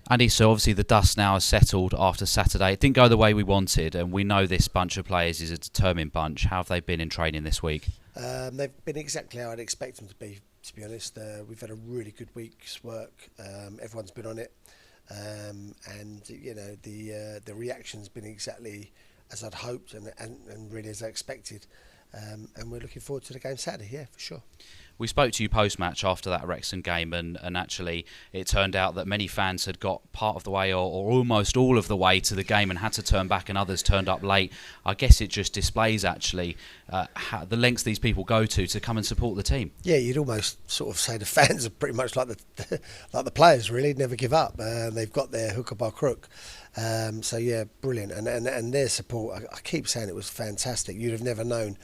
Andy, so obviously the dust now has settled after Saturday. It didn't go the way we wanted, and we know this bunch of players is a determined bunch. How have they been in training this week? They've been exactly how I'd expect them to be honest. We've had a really good week's work. Everyone's been on it, and you know the reaction's been exactly as I'd hoped and really as I expected. And we're looking forward to the game Saturday, yeah, for sure. We spoke to you post-match after that Wrexham game, and actually it turned out that many fans had got part of the way or almost all of the way to the game and had to turn back, and others turned up late. I guess it just displays actually how, the lengths these people go to come and support the team. Yeah, you'd almost sort of say the fans are pretty much like the players, really. Never give up. They've got their hook or by crook. So yeah, brilliant. And their support, I keep saying it was fantastic. You'd have never known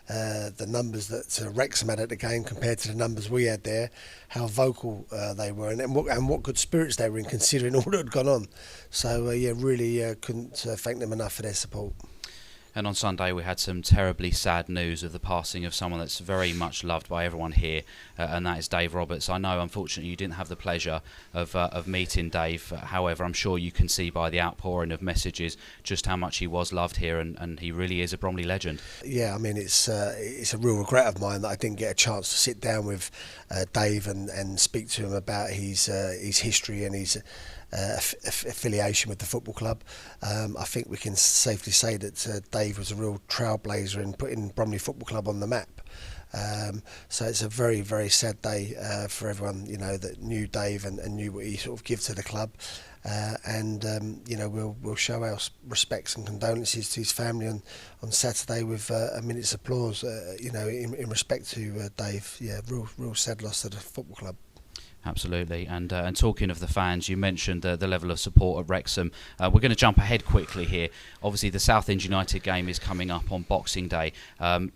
the numbers that Wrexham had at the game compared to the numbers we had there, how vocal they were, and what good spirits they were in, considering all that had gone on. So yeah, really couldn't thank them enough for their support. And on Sunday we had some terribly sad news of the passing of someone that's very much loved by everyone here, and that is Dave Roberts. I know, unfortunately, you didn't have the pleasure of meeting Dave. However, I'm sure you can see by the outpouring of messages just how much he was loved here, and he really is a Bromley legend. Yeah, I mean, it's a real regret of mine that I didn't get a chance to sit down with Dave and speak to him about his history and his affiliation with the football club. I think we can safely say that Dave was a real trailblazer in putting Bromley Football Club on the map. So it's a very, very sad day for everyone, you know, that knew Dave and knew what he sort of gave to the club. You know, we'll show our respects and condolences to his family on Saturday with a minute's applause. You know, in respect to Dave. Yeah, real sad loss to the football club. Absolutely, and talking of the fans, you mentioned the level of support at Wrexham. We're going to jump ahead quickly here. Obviously, the Southend United game is coming up on Boxing Day.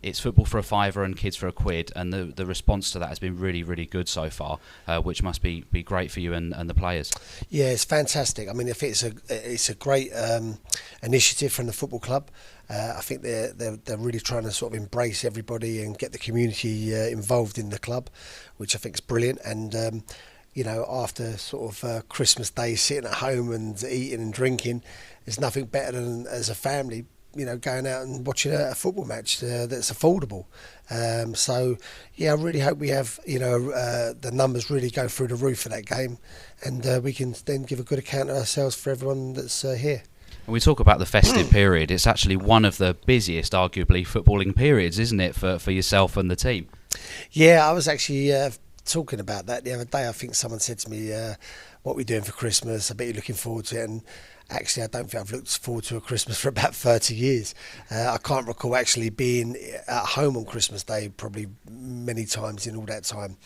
It's football for a fiver and kids for a quid, and the response to that has been really, really good so far, which must be great for you and the players. Yeah, it's fantastic. I mean, if it's a great initiative from the football club. I think they're really trying to sort of embrace everybody and get the community involved in the club, which I think is brilliant. And you know, after sort of Christmas Day, sitting at home and eating and drinking, there's nothing better than as a family, you know, going out and watching a football match that's affordable. So yeah, I really hope we have, you know, the numbers really go through the roof for that game, and we can then give a good account of ourselves for everyone that's here. When we talk about the festive period, it's actually one of the busiest, arguably, footballing periods, isn't it, for yourself and the team? Yeah, I was actually talking about that the other day. I think someone said to me, what we're doing for Christmas, I bet you're looking forward to it. And actually, I don't think I've looked forward to a Christmas for about 30 years. I can't recall actually being at home on Christmas Day probably many times in all that time.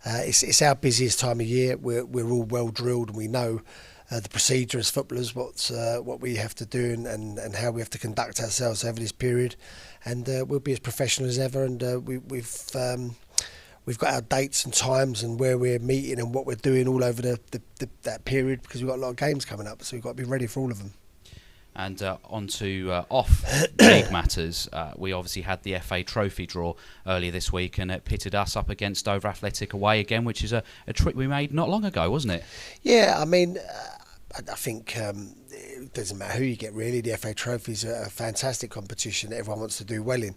It's our busiest time of year. We're all well drilled and we know the procedure as footballers, what we have to do and how we have to conduct ourselves over this period, and we'll be as professional as ever. And we've got our dates and times and where we're meeting and what we're doing all over that period, because we've got a lot of games coming up, so we've got to be ready for all of them. And on to off-league matters. We obviously had the FA Trophy draw earlier this week, and it pitted us up against Dover Athletic away again, which is a trip we made not long ago, wasn't it? Yeah, I mean, I think it doesn't matter who you get, really. The FA Trophy is a fantastic competition that everyone wants to do well in.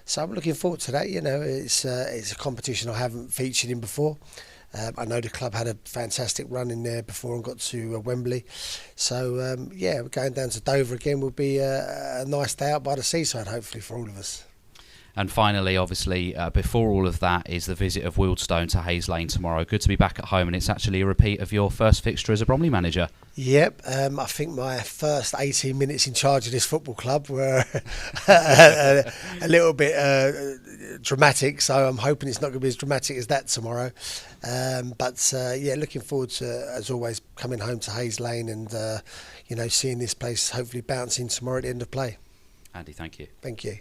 So I'm looking forward to that. You know, it's a competition I haven't featured in before. I know the club had a fantastic run in there before and got to Wembley. So, yeah, going down to Dover again will be a nice day out by the seaside, hopefully, for all of us. And finally, obviously, before all of that is the visit of Wealdstone to Hayes Lane tomorrow. Good to be back at home, and it's actually a repeat of your first fixture as a Bromley manager. Yep, I think my first 18 minutes in charge of this football club were a little bit dramatic, so I'm hoping it's not going to be as dramatic as that tomorrow. But yeah, looking forward to, as always, coming home to Hayes Lane and you know, seeing this place hopefully bouncing tomorrow at the end of play. Andy, thank you. Thank you.